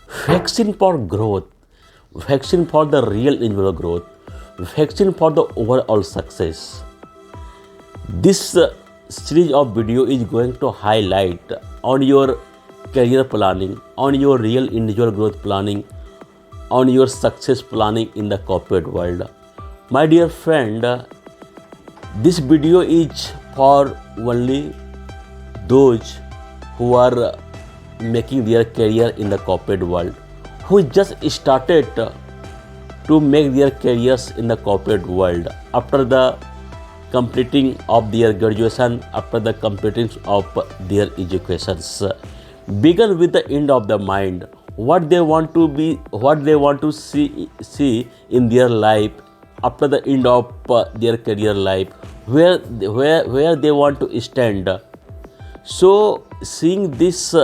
Vaccine for growth, vaccine for the real individual growth, vaccine for the overall success. This series of video is going to highlight on your career planning, on your real individual growth planning, on your success planning in the corporate world. My dear friend, this video is for only those who are making their career in the corporate world, who just started to make their careers in the corporate world after the completing of their graduation, after the completing of their educations. Begin with the end of the mind, what they want to be, what they want to see in their life after the end of their career life, where they want to stand. So seeing this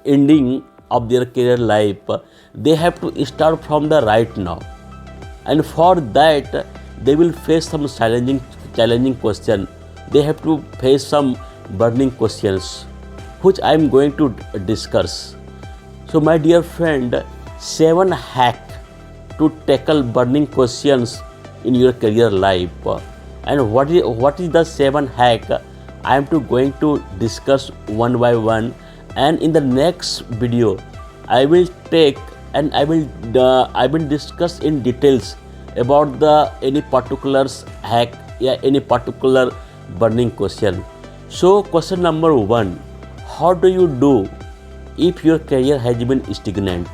ending of their career life, they have to start from the right now, and for that they will face some challenging question. They have to face some burning questions, which I am going to discuss. So my dear friend, 7 hack to tackle burning questions in your career life. And what is the 7 hack? I am going to discuss one by one, and in the next video I will take and I will discuss in details about the any particular hack, any particular burning question. So question number 1, how do you do if your career has been stagnant?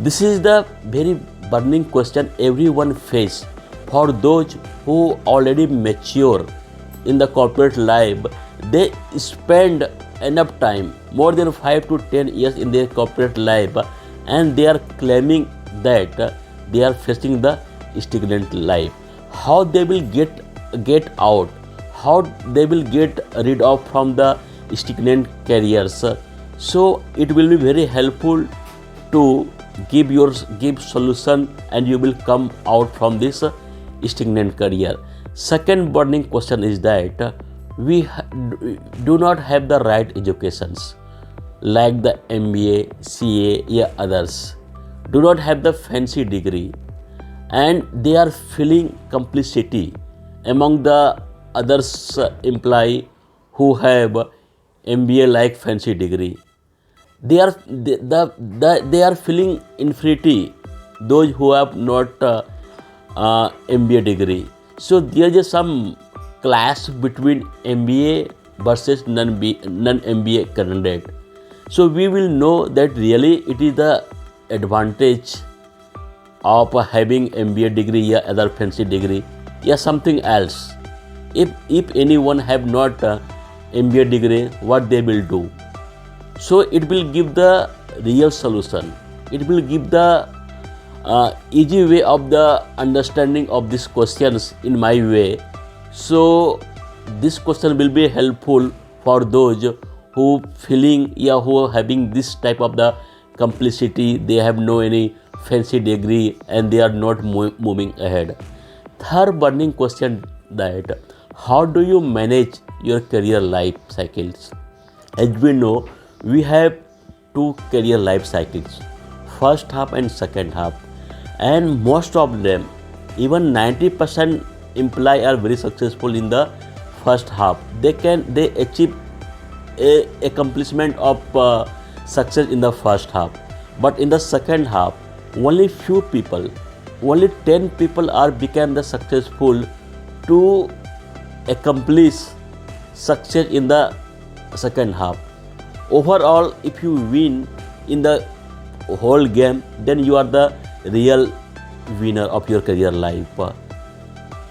This is the very burning question everyone face. For those who already mature in the corporate life, they spend enough time, more than 5 to 10 years in their corporate life, and they are claiming that they are facing the stagnant life. How they will get out, how they will get rid of from the stagnant careers. So it will be very helpful to give solution, and you will come out from this stagnant career. Second burning question is that we do not have the right educations, like the MBA, CA, others, do not have the fancy degree, and they are feeling complicity among the others employee who have MBA like fancy degree. They are feeling inferiority, those who have not MBA degree. So there is some clash between MBA versus non-MBA candidate. So we will know that really it is the advantage of having MBA degree or other fancy degree, something else. If anyone have not MBA degree, what they will do? So it will give the real solution. It will give the easy way of the understanding of these questions in my way. So this question will be helpful for those who feeling who are having this type of the complicity. They have no any fancy degree and they are not moving ahead. Third burning question, that how do you manage your career life cycles? As we know, we have 2 career life cycles, first half and second half, and most of them, even 90% employee are very successful in the first half. They achieve a accomplishment of success in the first half, but in the second half only few people, only 10 people are become the successful to accomplish success in the second half. Overall, if you win in the whole game, then you are the real winner of your career life.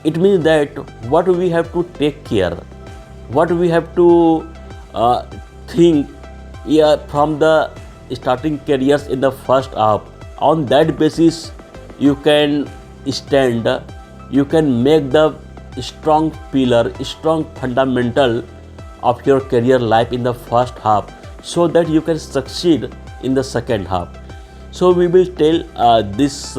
It means that what we have to take care, what we have to think from the starting careers in the first half. On that basis, you can stand, you can make the strong pillar, strong fundamental of your career life in the first half, so that you can succeed in the second half. So we will tell this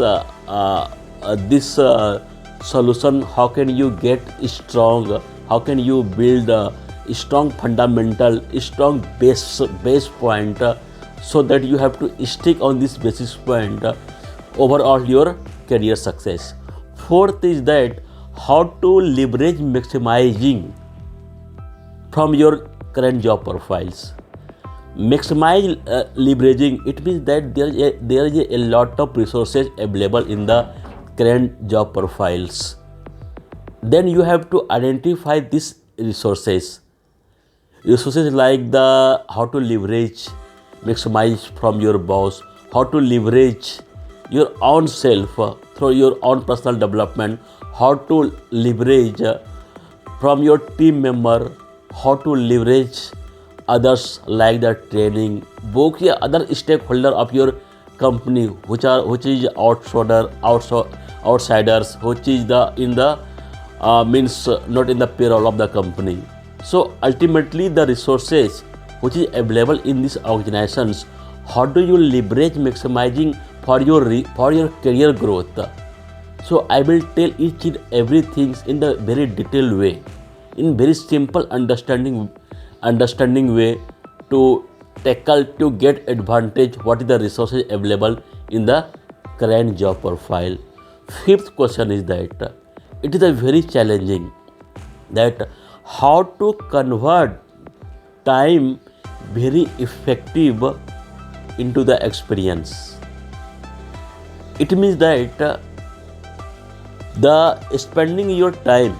solution. How can you get strong? How can you build a strong fundamental, strong base point so that you have to stick on this basis point overall your career success. Fourth is that how to leverage maximizing from your current job profiles. Maximize leveraging, it means that there is a lot of resources available in the current job profiles. Then you have to identify these resources like the how to leverage maximize from your boss, how to leverage your own self through your own personal development, how to leverage from your team member, how to leverage others like the training book या other stakeholder of your company which is outsiders, which is the in the means not in the payroll of the company. So ultimately the resources which is available in these organizations, how do you leverage maximizing for your career growth? So I will tell each and everything in the very detailed way, in very simple understanding way to tackle to get advantage what is the resources available in the current job profile. Fifth question is that it is a very challenging that how to convert time very effective into the experience. It means that the spending your time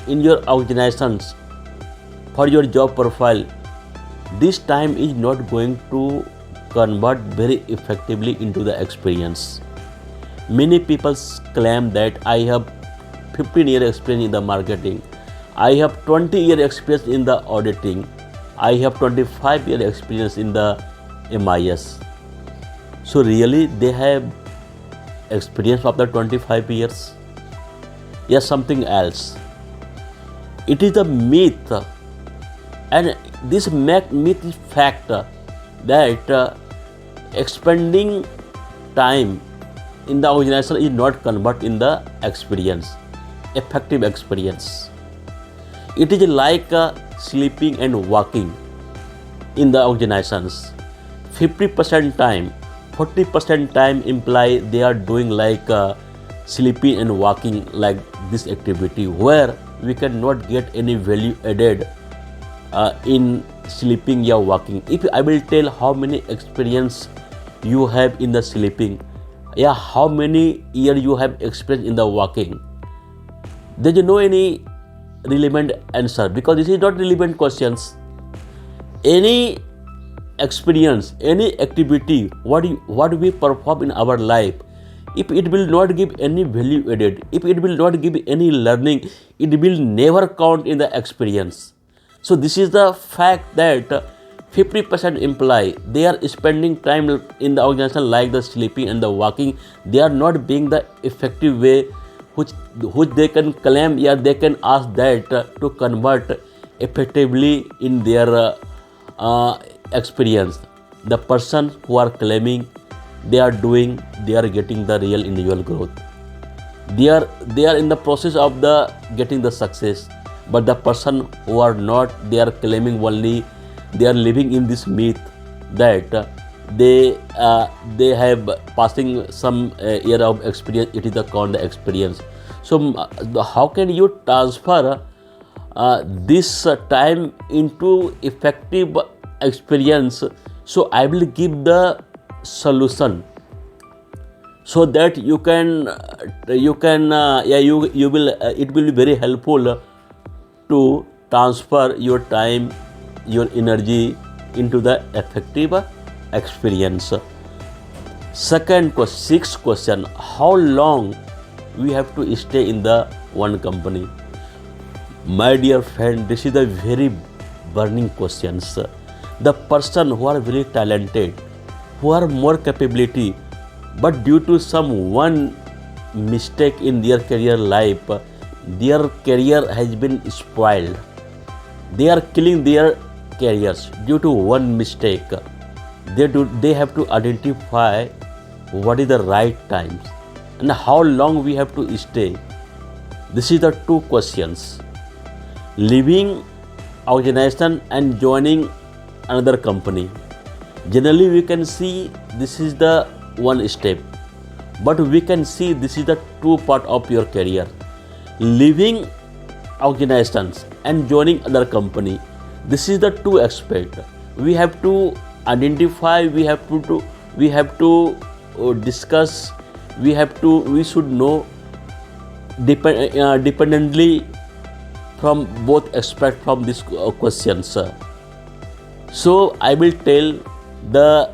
in your organizations for your job profile, this time is not going to convert very effectively into the experience. Many people claim that I have 15-year experience in the marketing, I have 20-year experience in the auditing, I have 25-year experience in the MIS. So really they have experience of the 25 years? Yes, something else. It is a myth, and this myth is fact that expending time in the organization is not convert in the experience, effective experience. It is like sleeping and walking in the organizations. 50% time, 40% time imply they are doing like sleeping and walking like this activity where we cannot get any value added in sleeping or walking. If I will tell how many experience you have in the sleeping, how many year you have experience in the walking, there is no any relevant answer because this is not relevant questions. Any experience, any activity, what we perform in our life, if it will not give any value added, if it will not give any learning, it will never count in the experience. So this is the fact that 50% imply they are spending time in the organization like the sleeping and the walking. They are not being the effective way which they can claim, they can ask that to convert effectively in their experience. The person who are claiming they are getting the real individual growth. They are in the process of the getting the success. But the person who are not, they are claiming only, they are living in this myth that they have passing some year of experience. It is the count the experience. So how can you transfer this time into effective experience? So I will give the solution so that you will it will be very helpful to transfer your time, your energy into the effective experience. Sixth question, how long we have to stay in the one company? My dear friend, this is a very burning questions. The person who are very talented, who are more capability, but due to some one mistake in their career life, their career has been spoiled. They are killing their careers due to one mistake. They have to identify what is the right times and how long we have to stay. This is the two questions. Leaving organization and joining another company. Generally, we can see this is the one step, but we can see this is the two part of your career. Leaving organizations and joining other company. This is the two aspect. We have to identify. We have to discuss. We should know dependently from both aspects from this questions. So I will tell the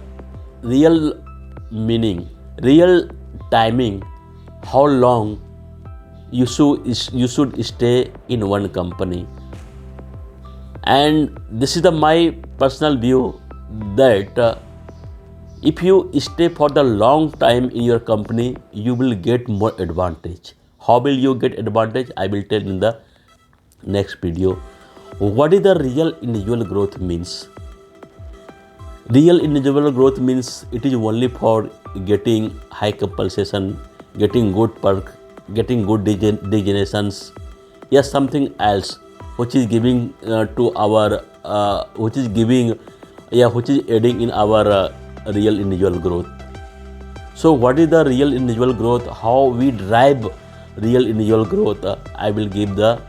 real meaning, real timing, how long you should stay in one company. And this is my personal view that if you stay for the long time in your company, you will get more advantage. How will you get advantage? I will tell in the next video. What is the real individual growth means? Real individual growth means it is only for getting high compensation, getting good perk, getting good designations, yes, something else which is giving to our which is aiding in our real individual growth. So what is the real individual growth? How we drive real individual growth? I will give the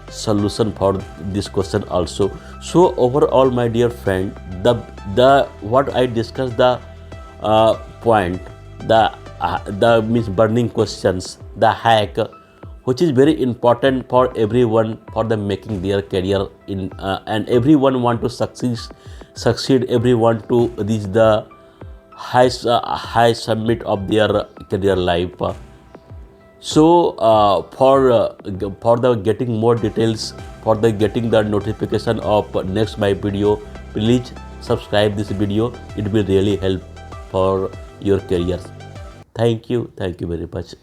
solution for this question also. So overall, my dear friend, the what I discussed, the point, the means burning questions, the hack, which is very important for everyone for the making their career in and everyone want to succeed, everyone to reach the high summit of their career life. So for the getting more details, for the getting the notification of next my video, please subscribe this video. It will really help for your career. Thank you very much.